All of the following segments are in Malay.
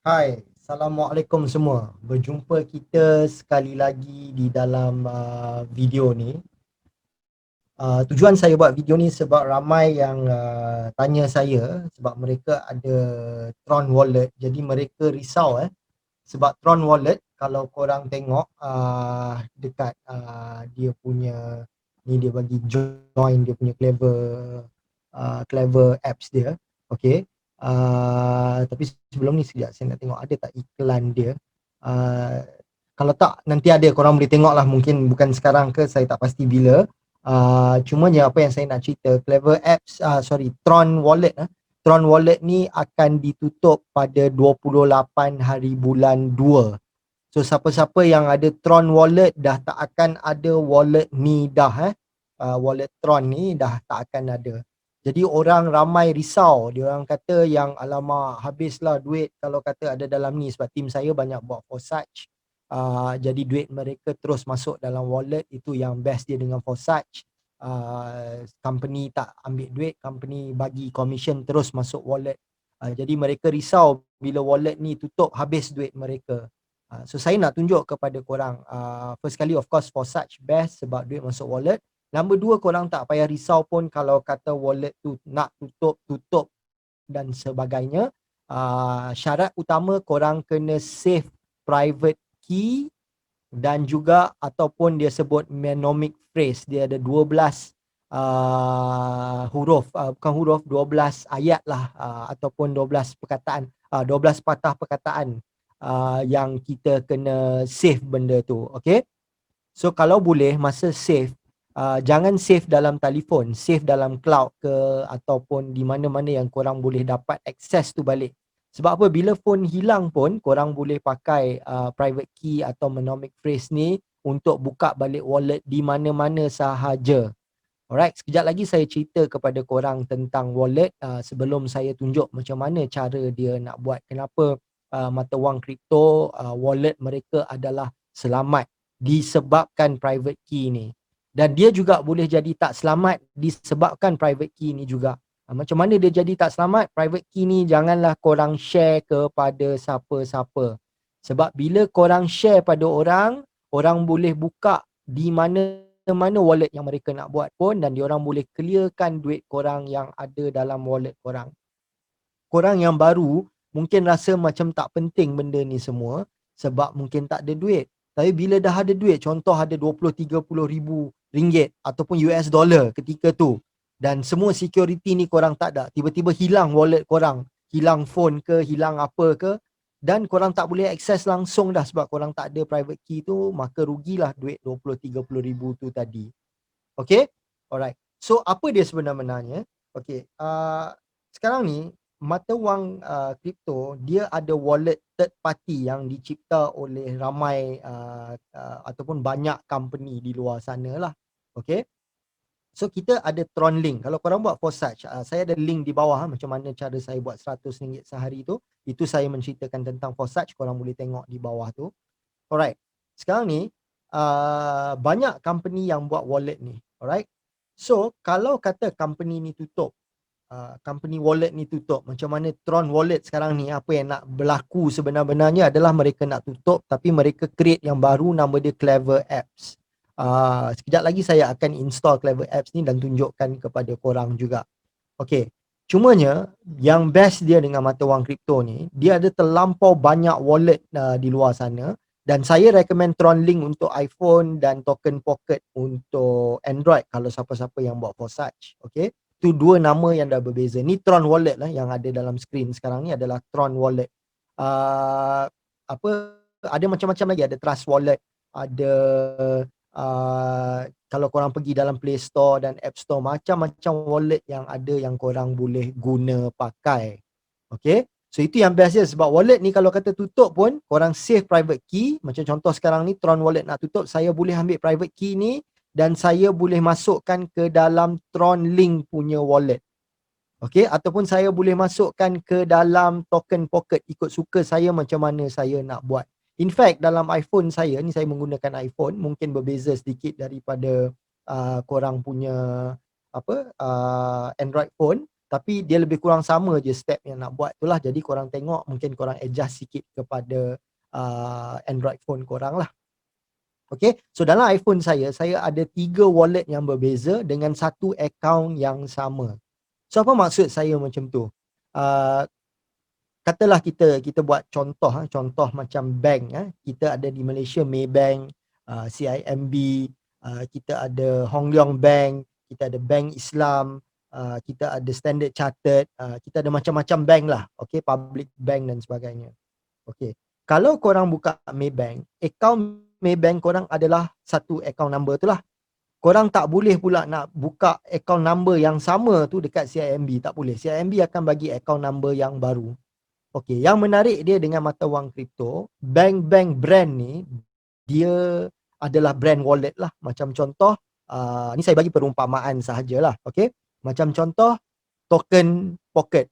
Hai, Assalamualaikum semua. Berjumpa kita sekali lagi di dalam video ni. Tujuan saya buat video ni sebab ramai yang tanya saya sebab mereka ada Tron Wallet. Jadi mereka risau sebab Tron Wallet kalau korang tengok dekat dia punya ni, dia bagi join dia punya clever apps dia. Okey. Tapi sebelum ni sekejap saya nak tengok ada tak iklan dia. Uh, Kalau tak nanti ada, korang boleh tengok lah, mungkin bukan sekarang ke, saya tak pasti bila. Cumanya apa yang saya nak cerita, Clever Apps, Tron Wallet Tron Wallet ni akan ditutup pada 28 hari bulan 2. So siapa-siapa yang ada Tron Wallet dah tak akan ada wallet ni dah wallet Tron ni dah tak akan ada. Jadi orang ramai risau, dia orang kata yang alamak habislah duit kalau kata ada dalam ni, sebab tim saya banyak buat Forsage. Jadi duit mereka terus masuk dalam wallet, itu yang best dia dengan Forsage. Company tak ambil duit, company bagi commission terus masuk wallet. Jadi mereka risau bila wallet ni tutup habis duit mereka. So saya nak tunjuk kepada korang, first kali of course Forsage best sebab duit masuk wallet. Nombor dua, korang tak payah risau pun kalau kata wallet tu nak tutup dan sebagainya. Syarat utama korang kena save private key dan juga ataupun dia sebut mnemonic phrase. Dia ada 12 huruf, bukan huruf, 12 ayat lah, ataupun 12 perkataan, 12 patah perkataan yang kita kena save benda tu. Okay. So kalau boleh masa save, jangan save dalam telefon, save dalam cloud ke ataupun di mana-mana yang korang boleh dapat akses tu balik. Sebab apa, bila phone hilang pun korang boleh pakai private key atau mnemonic phrase ni untuk buka balik wallet di mana-mana sahaja. Alright, sekejap lagi saya cerita kepada korang tentang wallet sebelum saya tunjuk macam mana cara dia nak buat. Kenapa mata wang kripto wallet mereka adalah selamat disebabkan private key ni. Dan dia juga boleh jadi tak selamat disebabkan private key ni juga. Macam mana dia jadi tak selamat? Private key ni janganlah korang share kepada siapa-siapa. Sebab bila korang share pada orang, orang boleh buka di mana wallet yang mereka nak buat pun, dan diorang boleh clearkan duit korang yang ada dalam wallet korang. Korang yang baru mungkin rasa macam tak penting benda ni semua sebab mungkin tak ada duit. Tapi bila dah ada duit, contoh ada 20-30 ribu ringgit ataupun US dollar ketika tu, dan semua security ni korang tak ada, tiba-tiba hilang wallet korang, hilang phone ke, hilang apa ke, dan korang tak boleh akses langsung dah sebab korang tak ada private key tu, maka rugilah duit 20-30 ribu tu tadi. Okay? Alright. So apa dia sebenarnya? Okay. Sekarang ni mata wang kripto dia ada wallet third party yang dicipta oleh ramai ataupun banyak company di luar sana lah. Okay. So kita ada Tron Link. Kalau korang buat Forsage, saya ada link di bawah macam mana cara saya buat RM100 sehari tu. Itu saya menceritakan tentang Forsage, korang boleh tengok di bawah tu. Alright. Sekarang ni banyak company yang buat wallet ni. Alright. So kalau kata company ni tutup, company wallet ni tutup, macam mana Tron Wallet sekarang ni, apa yang nak berlaku sebenarnya adalah mereka nak tutup tapi mereka create yang baru, nama dia Clever Apps. Sekejap lagi saya akan install Clever Apps ni dan tunjukkan kepada korang juga. Okay. Cumanya yang best dia dengan mata wang kripto ni, dia ada terlampau banyak wallet di luar sana, dan saya recommend Tron Link untuk iPhone dan Token Pocket untuk Android kalau siapa-siapa yang buat Forsage. Okay. Itu dua nama yang dah berbeza. Ni Tron Wallet lah yang ada dalam screen sekarang ni adalah Tron Wallet. Apa, ada macam-macam lagi, ada Trust Wallet, ada kalau korang pergi dalam Play Store dan App Store, macam-macam wallet yang ada yang korang boleh guna pakai. Okay. So itu yang best dia, sebab wallet ni kalau kata tutup pun korang save private key. Macam contoh sekarang ni Tron Wallet nak tutup, saya boleh ambil private key ni dan saya boleh masukkan ke dalam Tron Link punya wallet. Okay. Ataupun saya boleh masukkan ke dalam Token Pocket, ikut suka saya macam mana saya nak buat. In fact dalam iPhone saya ni, saya menggunakan iPhone, mungkin berbeza sedikit daripada korang punya Android phone. Tapi dia lebih kurang sama je step yang nak buat tu lah. Jadi korang tengok, mungkin korang adjust sikit kepada Android phone korang lah. Okay, so dalam iPhone saya ada 3 wallet yang berbeza dengan satu account yang sama. So apa maksud saya macam tu? Uh, Katalah kita buat contoh macam bank, kita ada di Malaysia Maybank, CIMB, kita ada Hong Leong Bank, kita ada Bank Islam, kita ada Standard Chartered, kita ada macam-macam bank lah, okay, public bank dan sebagainya. Okay, kalau korang buka Maybank, account Maybank korang adalah satu account number tu lah. Korang tak boleh pula nak buka account number yang sama tu dekat CIMB, tak boleh. CIMB akan bagi account number yang baru. Okey, yang menarik dia dengan mata wang kripto, bank-bank brand ni dia adalah brand wallet lah. Macam contoh, ni saya bagi perumpamaan sahajalah. Okey, macam contoh token pocket.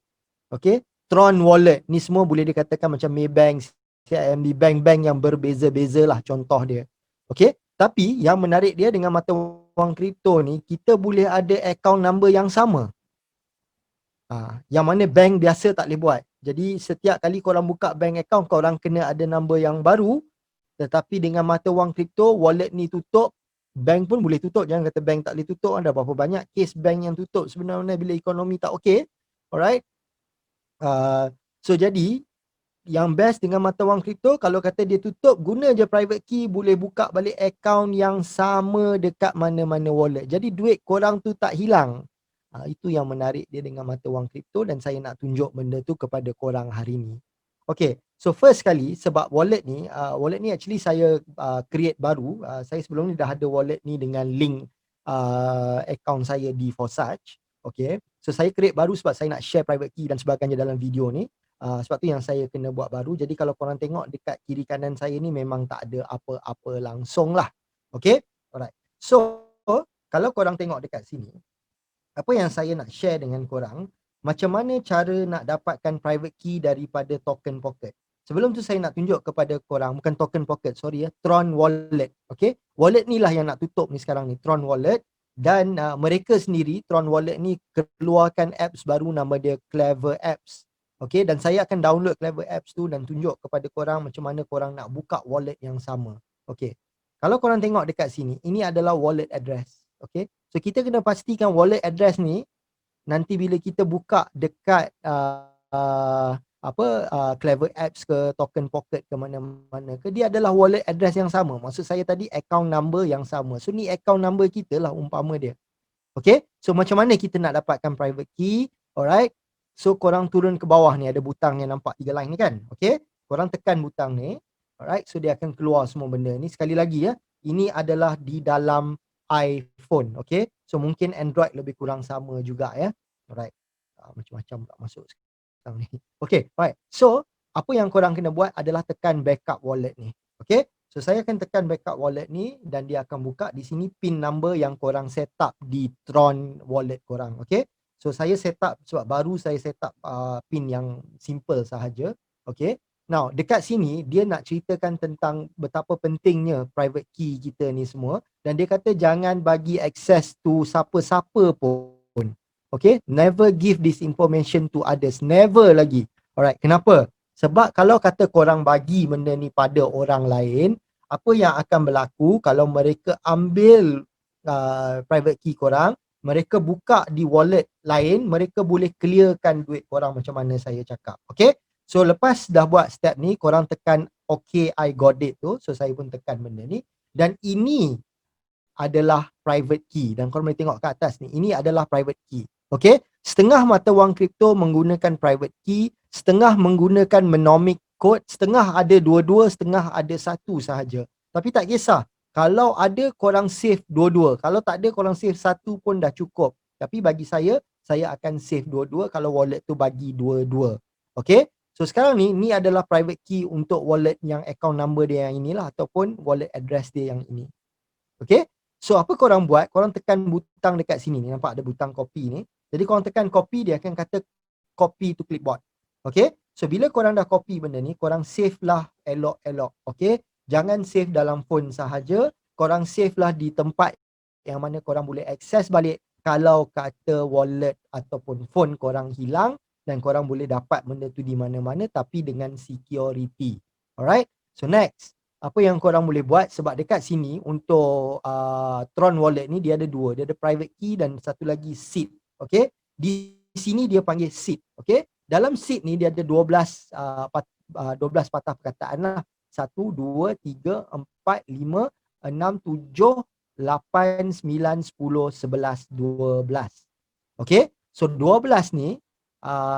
Okey, Tron wallet ni semua boleh dikatakan macam Maybank, CIMB, bank-bank yang berbeza-beza lah contoh dia. Okey, tapi yang menarik dia dengan mata wang kripto ni, kita boleh ada account number yang sama. Yang mana bank biasa tak boleh buat. Jadi setiap kali korang buka bank account, korang kena ada number yang baru. Tetapi dengan mata wang kripto, wallet ni tutup, bank pun boleh tutup. Jangan kata bank tak boleh tutup. Ada berapa banyak kes bank yang tutup sebenarnya bila ekonomi tak okey. Alright. So jadi yang best dengan mata wang kripto, kalau kata dia tutup, guna je private key, boleh buka balik account yang sama dekat mana-mana wallet. Jadi duit korang tu tak hilang. Itu yang menarik dia dengan mata wang kripto, dan saya nak tunjuk benda tu kepada korang hari ni. Okay, so first kali sebab wallet ni actually saya create baru. Saya sebelum ni dah ada wallet ni dengan link account saya di Forsage. Okay, so saya create baru sebab saya nak share private key dan sebagainya dalam video ni. Sebab tu yang saya kena buat baru. Jadi kalau korang tengok dekat kiri kanan saya ni memang tak ada apa-apa langsung lah. Okay, alright. So kalau korang tengok dekat sini, apa yang saya nak share dengan korang, macam mana cara nak dapatkan private key daripada token pocket. Sebelum tu saya nak tunjuk kepada korang, bukan token pocket, sorry ya, Tron wallet. Okay, wallet ni lah yang nak tutup ni sekarang ni, Tron wallet. Dan mereka sendiri, Tron wallet ni keluarkan apps baru, nama dia Clever Apps. Okay, dan saya akan download Clever Apps tu dan tunjuk kepada korang macam mana korang nak buka wallet yang sama. Okay, kalau korang tengok dekat sini, ini adalah wallet address. Okay, so kita kena pastikan wallet address ni nanti bila kita buka dekat Clever Apps ke Token Pocket ke mana-mana ke, dia adalah wallet address yang sama. Maksud saya tadi account number yang sama. So ni account number kita lah umpama dia. Okay, so macam mana kita nak dapatkan private key? Alright, so korang turun ke bawah ni, ada butang yang nampak 3 line ni kan. Okay, korang tekan butang ni. Alright, so dia akan keluar semua benda ni. Sekali lagi ya, ini adalah di dalam iPhone. Okay, so mungkin Android lebih kurang sama juga ya. Alright, macam-macam tak masuk sekarang ni. Okay, alright, so apa yang korang kena buat adalah tekan backup wallet ni. Okay, so saya akan tekan backup wallet ni dan dia akan buka di sini pin number yang korang set up di Tron wallet korang. Okay, so saya set up sebab baru saya set up pin yang simple sahaja. Okay, now dekat sini dia nak ceritakan tentang betapa pentingnya private key kita ni semua, dan dia kata jangan bagi access to siapa-siapa pun. Okay, never give this information to others. Never lagi. Alright, kenapa? Sebab kalau kata korang bagi benda ni pada orang lain, apa yang akan berlaku kalau mereka ambil private key korang, mereka buka di wallet lain, mereka boleh clearkan duit korang macam mana saya cakap. Okay, so lepas dah buat step ni, korang tekan okay I got it tu. So saya pun tekan benda ni, dan ini adalah private key. Dan korang boleh tengok kat atas ni, ini adalah private key. Okay, setengah mata wang kripto menggunakan private key, setengah menggunakan mnemonic code, setengah ada dua-dua, setengah ada satu sahaja. Tapi tak kisah, kalau ada korang save dua-dua, kalau tak ada korang save satu pun dah cukup. Tapi bagi saya akan save dua-dua kalau wallet tu bagi dua-dua. Okay, so sekarang ni adalah private key untuk wallet yang account number dia yang inilah, ataupun wallet address dia yang ini. Okay, so apa korang buat? Korang tekan butang dekat sini ni, nampak ada butang copy ni. Jadi korang tekan copy, dia akan kata copy to clipboard. Okay, so bila korang dah copy benda ni, korang save lah elok-elok. Okay, jangan save dalam phone sahaja, korang save lah di tempat yang mana korang boleh access balik kalau kata wallet ataupun phone korang hilang dan korang boleh dapat benda tu di mana-mana tapi dengan security. Alright, so next, apa yang korang boleh buat, sebab dekat sini untuk Tron wallet ni dia ada dua, dia ada private key dan satu lagi seed. Okay, di sini dia panggil seed. Okay, dalam seed ni dia ada 12 patah perkataan lah. 1, 2, 3, 4, 5, 6, 7, 8, 9, 10, 11, 12. Okay, so 12 ni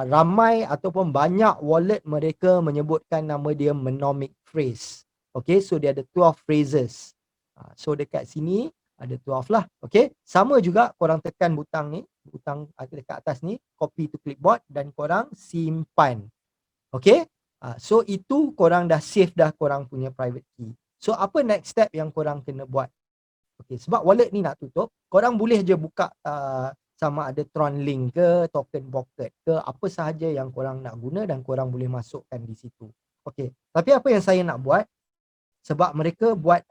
ramai ataupun banyak wallet mereka menyebutkan nama dia mnemonic phrase. Okay, so dia ada 12 phrases. So dekat sini ada 12 lah. Okay, sama juga korang tekan butang ni, butang dekat atas ni, copy to clipboard dan korang simpan. Okay, so itu korang dah save dah korang punya private key. So apa next step yang korang kena buat? Okay, sebab wallet ni nak tutup, korang boleh je buka sama ada Tron Link ke, Token Pocket ke, apa sahaja yang korang nak guna dan korang boleh masukkan di situ. Okay, tapi apa yang saya nak buat, sebab mereka buat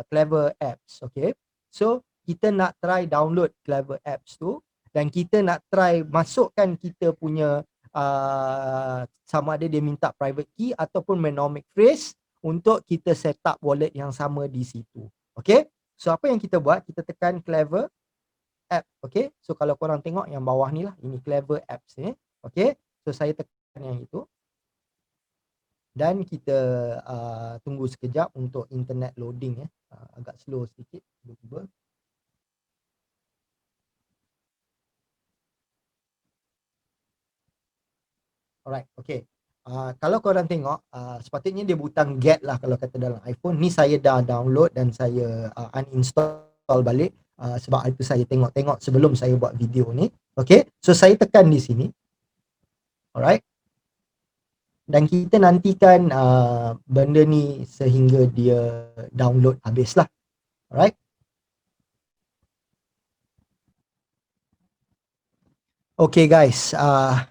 Clever Apps, okay. So, kita nak try download Clever Apps tu dan kita nak try masukkan kita punya sama ada dia minta private key ataupun mnemonic phrase untuk kita set up wallet yang sama di situ. Okay. So apa yang kita buat, kita tekan Clever App. Okay, so kalau korang tengok yang bawah ni lah, ini Clever Apps ni. Okay, so saya tekan yang itu dan kita tunggu sekejap untuk internet loading. Agak slow sedikit tiba-tiba. Alright, okay. Kalau korang tengok, sepatutnya dia butang get lah kalau kata dalam iPhone. Ni saya dah download dan saya uninstall balik. Sebab itu saya tengok-tengok sebelum saya buat video ni. Okay, so saya tekan di sini. Alright. Dan kita nantikan benda ni sehingga dia download habis lah. Alright. Okay guys,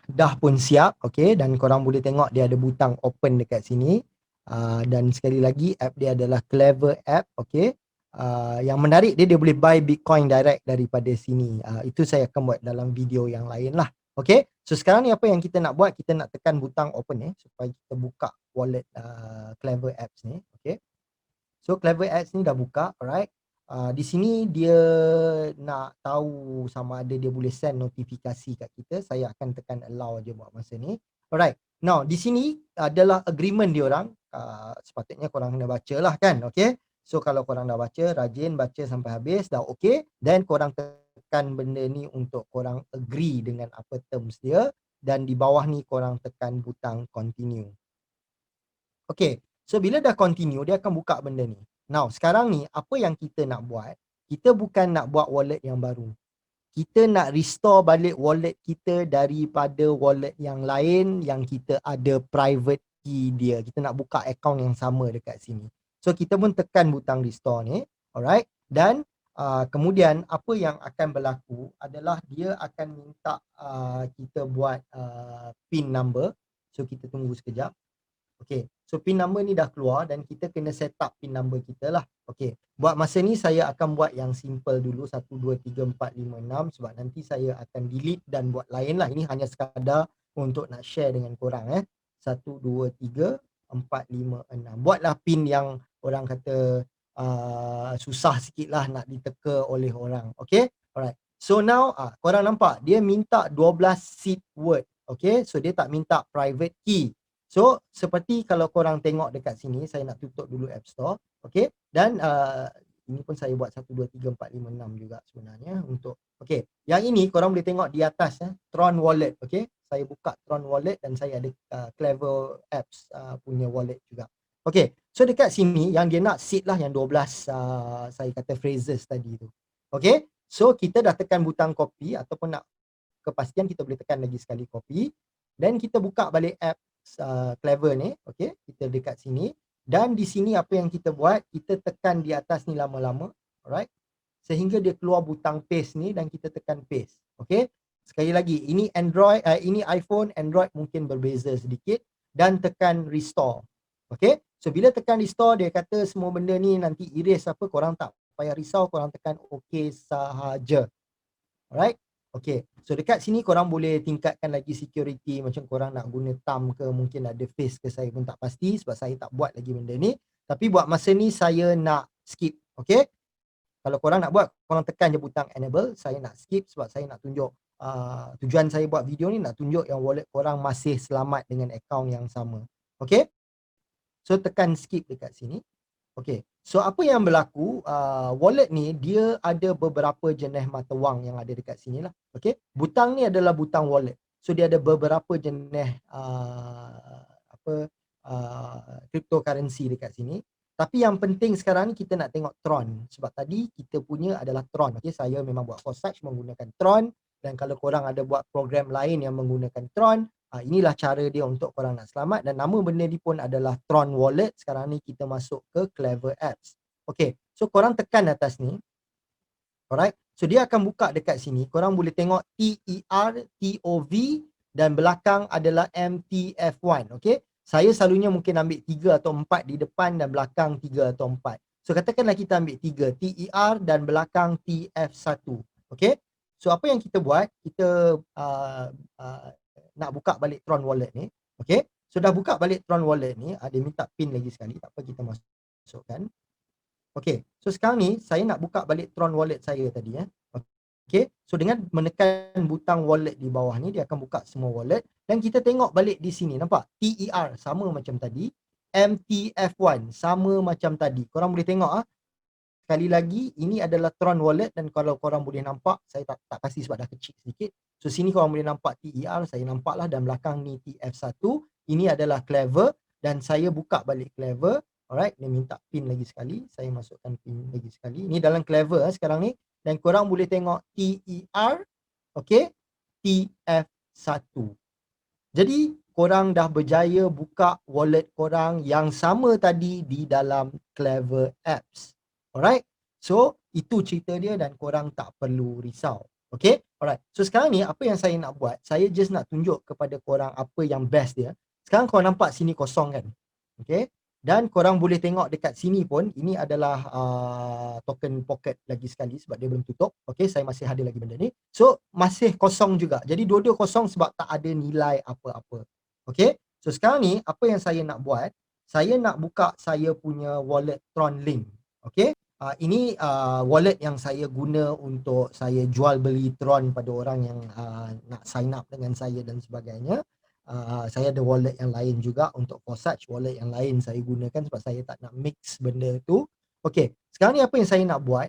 dah pun siap. Okay, dan korang boleh tengok dia ada butang open dekat sini. Dan sekali lagi app dia adalah Clever App. Okay, yang menarik dia boleh buy Bitcoin direct daripada sini. Itu saya akan buat dalam video yang lain lah. Okay, so sekarang ni apa yang kita nak buat, kita nak tekan butang open supaya kita buka wallet Clever Apps ni. Okay, so Clever Apps ni dah buka. Alright. Di sini dia nak tahu sama ada dia boleh send notifikasi kat kita. Saya akan tekan allow je buat masa ni. Alright. Now, di sini adalah agreement dia orang. Sepatutnya korang kena baca lah kan. Okay. So, kalau korang dah baca, rajin baca sampai habis. Dah okay. Then, korang tekan benda ni untuk korang agree dengan apa terms dia. Dan di bawah ni korang tekan butang continue. Okay. So, bila dah continue, dia akan buka benda ni. Now, sekarang ni apa yang kita nak buat? Kita bukan nak buat wallet yang baru. Kita nak restore balik wallet kita daripada wallet yang lain yang kita ada private key dia. Kita nak buka account yang sama dekat sini. So, kita pun tekan butang restore ni. Alright. Dan kemudian apa yang akan berlaku adalah dia akan minta kita buat PIN number. So, kita tunggu sekejap. Okay, so PIN number ni dah keluar dan kita kena set up PIN number kita lah. Okay, buat masa ni saya akan buat yang simple dulu, 1, 2, 3, 4, 5, 6 sebab nanti saya akan delete dan buat lain lah. Ini hanya sekadar untuk nak share dengan korang 1, 2, 3, 4, 5, 6. Buatlah PIN yang orang kata susah sikit lah nak diteka oleh orang. Okay, alright. So now korang nampak dia minta 12 seed word. Okay, so dia tak minta private key. So, seperti kalau korang tengok dekat sini, saya nak tutup dulu App Store. Okay. Dan ini pun saya buat 1, 2, 3, 4, 5, 6 juga sebenarnya untuk. Okay. Yang ini korang boleh tengok di atas Tron Wallet. Okay. Saya buka Tron Wallet dan saya ada Clever Apps punya wallet juga. Okay. So, dekat sini yang dia nak seed lah yang 12 saya kata phrases tadi tu. Okay. So, kita dah tekan butang copy ataupun nak kepastian kita boleh tekan lagi sekali copy. Dan kita buka balik app Clever ni, okay, kita dekat sini dan di sini apa yang kita buat, kita tekan di atas ni lama-lama, alright, sehingga dia keluar butang paste ni dan kita tekan paste, okay. Sekali lagi, ini Android, ini iPhone, Android mungkin berbeza sedikit dan tekan restore, okay. So bila tekan restore, dia kata semua benda ni nanti erase apa, korang tak payah risau, korang tekan OK sahaja, Alright. Okay. So dekat sini korang boleh tingkatkan lagi security, macam korang nak guna thumb ke, mungkin ada face ke, saya pun tak pasti sebab saya tak buat lagi benda ni. Tapi buat masa ni saya nak skip. Okay. Kalau korang nak buat, korang tekan je butang enable. Saya nak skip sebab saya nak tunjuk, tujuan saya buat video ni nak tunjuk yang wallet korang masih selamat dengan akaun yang sama. Okay. So tekan skip dekat sini. Okay. So apa yang berlaku, wallet ni dia ada beberapa jenis mata wang yang ada dekat sini lah. Okay. Butang ni adalah butang wallet. So dia ada beberapa jenis cryptocurrency dekat sini. Tapi yang penting sekarang ni kita nak tengok Tron. Sebab tadi kita punya adalah Tron. Okay. Saya memang buat research menggunakan Tron. Dan kalau korang ada buat program lain yang menggunakan Tron, inilah cara dia untuk korang nak selamat. Dan nama benda ni pun adalah Tron Wallet. Sekarang ni kita masuk ke Clever Apps. Okay. So korang tekan atas ni. Alright. So dia akan buka dekat sini. Korang boleh tengok TERTOV dan belakang adalah MTF1. Okay. Saya selalunya mungkin ambil 3 atau 4 di depan dan belakang 3 atau 4. So katakanlah kita ambil 3, TER dan belakang TF1. Okay. So apa yang kita buat, kita nak buka balik Tron Wallet ni. Okay. So dah buka balik Tron Wallet ni, dia minta pin lagi sekali. Tak apa, kita masukkan. Okay. So sekarang ni saya nak buka balik Tron Wallet saya tadi. Okay. So dengan menekan butang wallet di bawah ni, dia akan buka semua wallet. Dan kita tengok balik di sini. Nampak? TER sama macam tadi. MTF1 sama macam tadi. Korang boleh tengok sekali lagi, ini adalah Tron Wallet. Dan kalau korang boleh nampak, saya tak kasih sebab dah kecil sedikit. So sini korang boleh nampak TER, saya nampak lah. Dan belakang ni TF1. Ini adalah Clever. Dan saya buka balik Clever. Alright, dia minta pin lagi sekali. Saya masukkan pin lagi sekali. Ini dalam Clever sekarang ni. Dan korang boleh tengok TER. Okay. TF1. Jadi korang dah berjaya buka wallet korang yang sama tadi di dalam Clever Apps. Alright. So itu cerita dia dan korang tak perlu risau. Okay. Alright. So sekarang ni apa yang saya nak buat, saya just nak tunjuk kepada korang apa yang best dia. Sekarang korang nampak sini kosong kan. Okay. Dan korang boleh tengok dekat sini pun, ini adalah token pocket lagi sekali sebab dia belum tutup. Okay, saya masih ada lagi benda ni. So, masih kosong juga. Jadi, dua-dua kosong sebab tak ada nilai apa-apa. Okay, so sekarang ni, apa yang saya nak buat, saya nak buka saya punya wallet Tron Link. Okay, ini wallet yang saya guna untuk saya jual beli Tron pada orang yang nak sign up dengan saya dan sebagainya. Saya ada wallet yang lain juga untuk Forsage, wallet yang lain saya gunakan sebab saya tak nak mix benda tu. Okay, sekarang ni apa yang saya nak buat,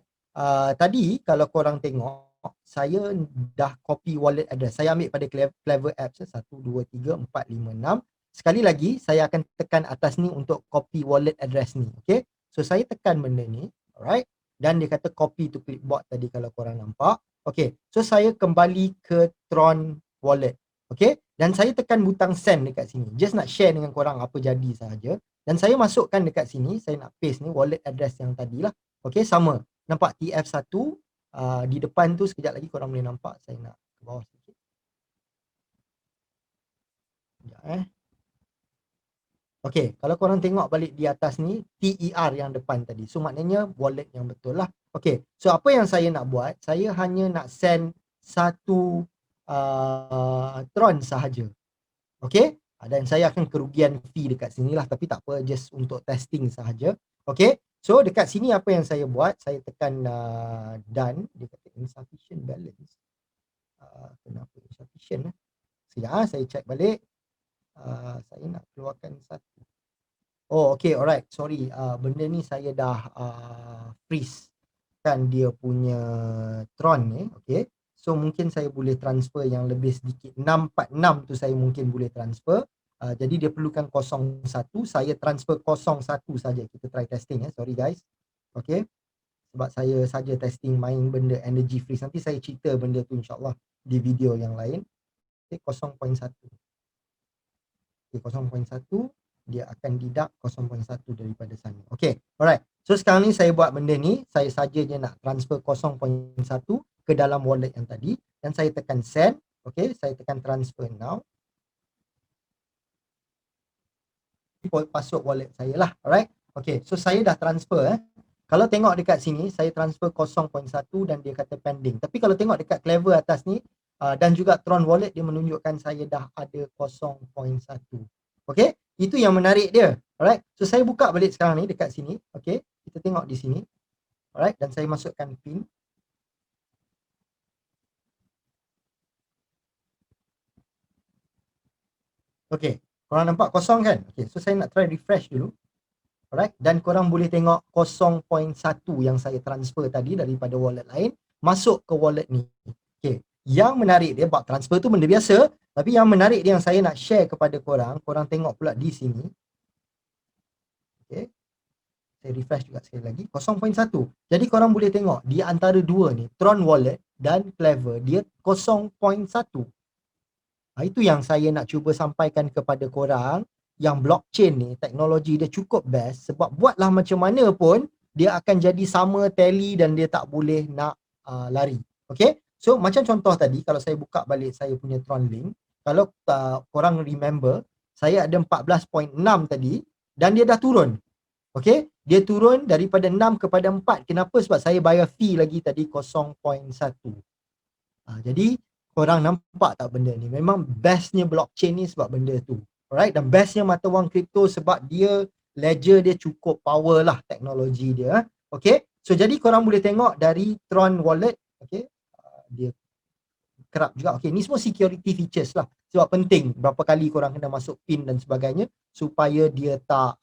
tadi kalau korang tengok, saya dah copy wallet address. Saya ambil pada Clever Apps 1, 2, 3, 4, 5, 6. Sekali lagi, saya akan tekan atas ni untuk copy wallet address ni. Okay, so saya tekan benda ni, alright. Dan dia kata copy to clipboard tadi kalau korang nampak. Okay, so saya kembali ke Tron Wallet. Okay, dan saya tekan butang send dekat sini. Just nak share dengan korang apa jadi sahaja. Dan saya masukkan dekat sini, saya nak paste ni wallet address yang tadi lah. Okay, sama. Nampak TF1 di depan tu, sekejap lagi korang boleh nampak. Saya nak ke bawah sikit. Sekejap Okay, kalau korang tengok balik di atas ni, TER yang depan tadi. So maknanya wallet yang betul lah. Okay, so apa yang saya nak buat, saya hanya nak send satu Tron sahaja. Okay, dan saya akan kerugian fee dekat sini lah, tapi tak apa, just untuk testing sahaja. Okay, so dekat sini apa yang saya buat, saya tekan done. Dia kata insufficient balance. Kenapa insufficient? Sekejap, saya check balik. Saya nak keluarkan satu. Oh, okay, alright. Sorry, benda ni saya dah freeze kan dia punya Tron ni. Okay, so mungkin saya boleh transfer yang lebih sedikit. 646 tu saya mungkin boleh transfer. Jadi dia perlukan 01. Saya transfer 01 saja. Kita try testing sorry guys. Okay, sebab saya saja testing main benda energy freeze. Nanti saya cerita benda tu insyaAllah di video yang lain. Okay, 0.1. Okay, 0.1 dia akan deduct 0.1 daripada sana. Okay, alright. So sekarang ni saya buat benda ni, saya saja je nak transfer 0.1 ke dalam wallet yang tadi dan saya tekan send. Okay, saya tekan transfer now. Password wallet saya lah, alright. Okay, so saya dah transfer Kalau tengok dekat sini, saya transfer 0.1 dan dia kata pending. Tapi kalau tengok dekat Clever atas ni, dan juga Tron Wallet, dia menunjukkan saya dah ada 0.1. Okay, itu yang menarik dia. Alright, so saya buka balik sekarang ni dekat sini. Okay, kita tengok di sini. Alright, dan saya masukkan pin. Okay, korang nampak kosong kan? Okay, so saya nak try refresh dulu. Alright, dan korang boleh tengok 0.1 yang saya transfer tadi daripada wallet lain masuk ke wallet ni. Okay, yang menarik dia, buat transfer tu benda biasa, tapi yang menarik dia yang saya nak share kepada korang, korang tengok pula di sini. Okay, saya refresh juga sekali lagi, 0.1. Jadi korang boleh tengok di antara dua ni, Tron Wallet dan Clever, dia 0.1. Itu yang saya nak cuba sampaikan kepada korang, yang blockchain ni teknologi dia cukup best sebab buatlah macam mana pun dia akan jadi sama tally dan dia tak boleh nak lari. Okay, so macam contoh tadi, kalau saya buka balik saya punya Tron Link, kalau korang remember, saya ada 14.6 tadi dan dia dah turun. Okay, dia turun daripada 6 kepada 4. Kenapa? Sebab saya bayar fee lagi tadi 0.1. Jadi korang nampak tak benda ni? Memang bestnya blockchain ni sebab benda tu. Alright, dan bestnya mata wang kripto sebab dia ledger dia cukup power lah teknologi dia. Okay, so jadi korang boleh tengok dari Tron Wallet. Okay, dia kerap juga. Okay, ni semua security features lah. Sebab penting berapa kali korang kena masuk pin dan sebagainya supaya dia tak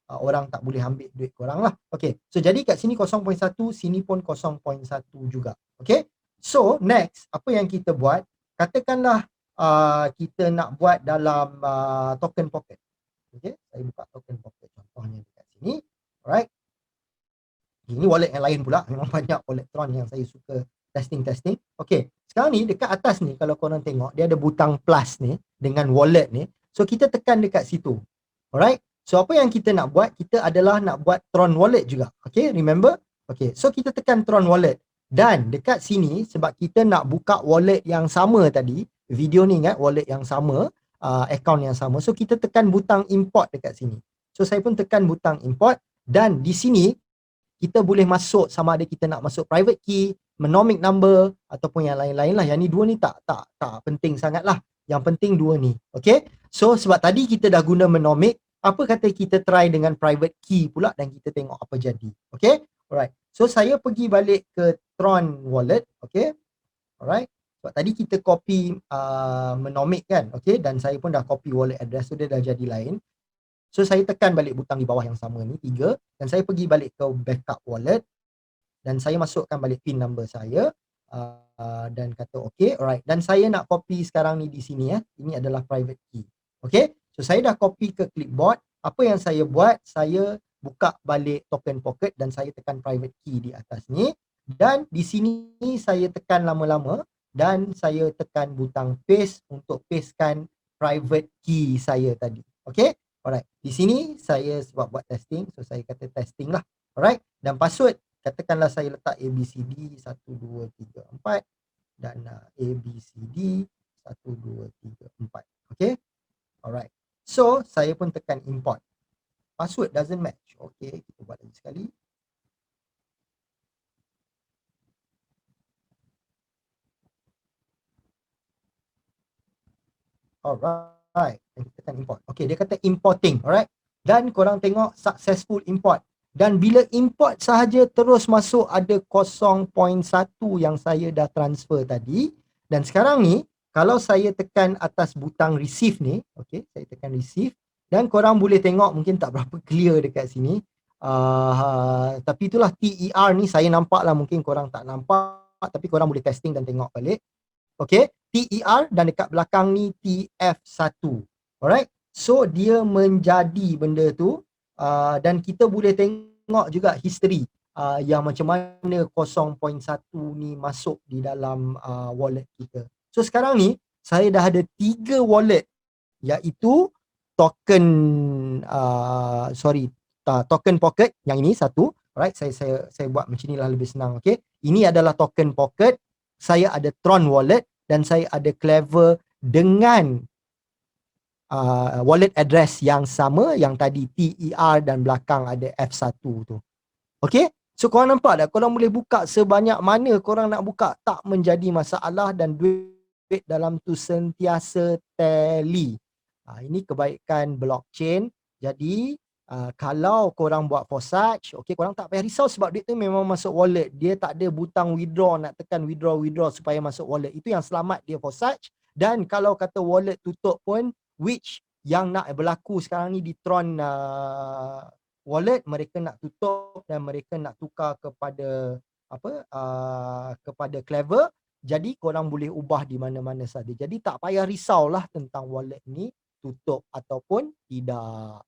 orang tak boleh ambil duit korang lah. Okay, so jadi kat sini 0.1, sini pun 0.1 juga. Okay, so next apa yang kita buat, katakanlah kita nak buat dalam token pocket. Okay, saya buka token pocket contohnya dekat sini. Alright, ini wallet yang lain pula, memang banyak wallet Tron yang saya suka testing. Okay, sekarang ni dekat atas ni kalau korang tengok, dia ada butang plus ni dengan wallet ni. So kita tekan dekat situ. Alright, so apa yang kita nak buat, kita adalah nak buat Tron Wallet juga. Okay, remember? Okay, so kita tekan Tron Wallet. Dan dekat sini, sebab kita nak buka wallet yang sama tadi, video ni ingat wallet yang sama, account yang sama. So kita tekan butang import dekat sini. So saya pun tekan butang import. Dan di sini, kita boleh masuk sama ada kita nak masuk private key, monomic number ataupun yang lain-lain lah. Yang ni dua ni tak penting sangat lah. Yang penting dua ni. Okay, so sebab tadi kita dah guna monomic, apa kata kita try dengan private key pula dan kita tengok apa jadi. Okay, alright, so saya pergi balik ke Tron Wallet. Okay, alright, sebab tadi kita copy monomic kan. Okay, dan saya pun dah copy wallet address, so dia dah jadi lain. So saya tekan balik butang di bawah yang sama ni 3 dan saya pergi balik ke backup wallet dan saya masukkan balik pin number saya dan kata okay, alright, dan saya nak copy sekarang ni di sini ya. Ini adalah private key. Okay, so saya dah copy ke clipboard. Apa yang saya buat, saya buka balik token pocket dan saya tekan private key di atas ni, dan di sini saya tekan lama-lama dan saya tekan butang paste untuk pastekan private key saya tadi. Okay, alright, di sini saya sebab buat testing, so saya kata testing lah. Alright, dan password katakanlah saya letak ABCD 1 2 3 4 dan ABCD 1 2 3 4. Okay, alright, so saya pun tekan import. Password doesn't match. Okay, kita buat lagi sekali. Alright, dan kita tekan import. Okay, dia kata importing. Alright, dan korang tengok successful import. Dan bila import sahaja terus masuk ada 0.1 yang saya dah transfer tadi. Dan sekarang ni kalau saya tekan atas butang receive ni, okay, saya tekan receive, dan korang boleh tengok mungkin tak berapa clear dekat sini. Tapi itulah TER ni saya nampak lah, mungkin korang tak nampak, tapi korang boleh testing dan tengok balik. Okay, TER dan dekat belakang ni TF1. Alright, so dia menjadi benda tu dan kita boleh tengok juga history yang macam mana 0.1 ni masuk di dalam wallet kita. So sekarang ni saya dah ada 3 wallet, iaitu token token pocket yang ini satu. Alright, saya buat macam inilah lebih senang. Okay, ini adalah token pocket, saya ada Tron Wallet dan saya ada Clever dengan wallet address yang sama, yang tadi TER dan belakang ada F1 tu. Okay? So korang nampak tak? Korang boleh buka sebanyak mana korang nak buka. Tak menjadi masalah dan duit dalam tu sentiasa tally. Ini kebaikan blockchain. Jadi kalau korang buat Forsage, okay, korang tak payah risau sebab duit tu memang masuk wallet. Dia tak ada butang withdraw, nak tekan withdraw supaya masuk wallet. Itu yang selamat dia Forsage. Dan kalau kata wallet tutup pun, which yang nak berlaku sekarang ni di Tron wallet, mereka nak tutup dan mereka nak tukar kepada kepada Clever. Jadi korang boleh ubah di mana-mana saja. Jadi tak payah risaulah tentang wallet ni tutup ataupun tidak.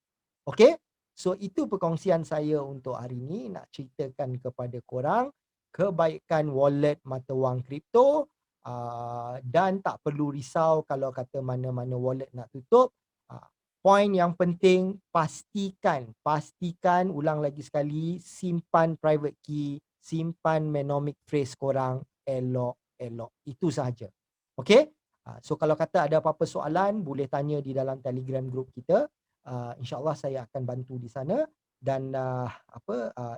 Okay? So itu perkongsian saya untuk hari ni, nak ceritakan kepada korang kebaikan wallet mata wang kripto, dan tak perlu risau kalau kata mana-mana wallet nak tutup. Poin yang penting, pastikan, ulang lagi sekali, simpan private key, simpan mnemonic phrase korang elok-elok. Itu sahaja. Okay? So kalau kata ada apa-apa soalan, boleh tanya di dalam Telegram group kita. InsyaAllah saya akan bantu di sana. Dan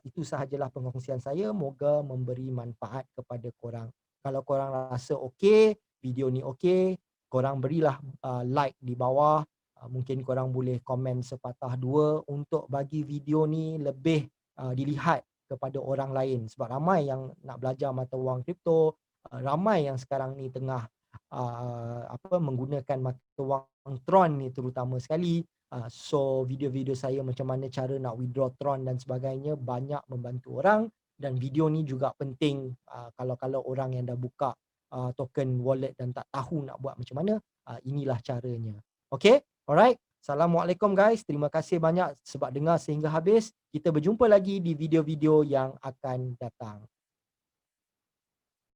itu sahajalah perkongsian saya. Moga memberi manfaat kepada korang. Kalau korang rasa okey, video ni okey, korang berilah like di bawah. Mungkin korang boleh komen sepatah dua untuk bagi video ni lebih dilihat kepada orang lain. Sebab ramai yang nak belajar mata wang kripto, ramai yang sekarang ni tengah menggunakan mata wang Tron ni terutama sekali. So video-video saya macam mana cara nak withdraw Tron dan sebagainya banyak membantu orang. Dan video ni juga penting kalau orang yang dah buka token wallet dan tak tahu nak buat macam mana, inilah caranya. Okay? Alright. Assalamualaikum guys. Terima kasih banyak sebab dengar sehingga habis. Kita berjumpa lagi di video-video yang akan datang.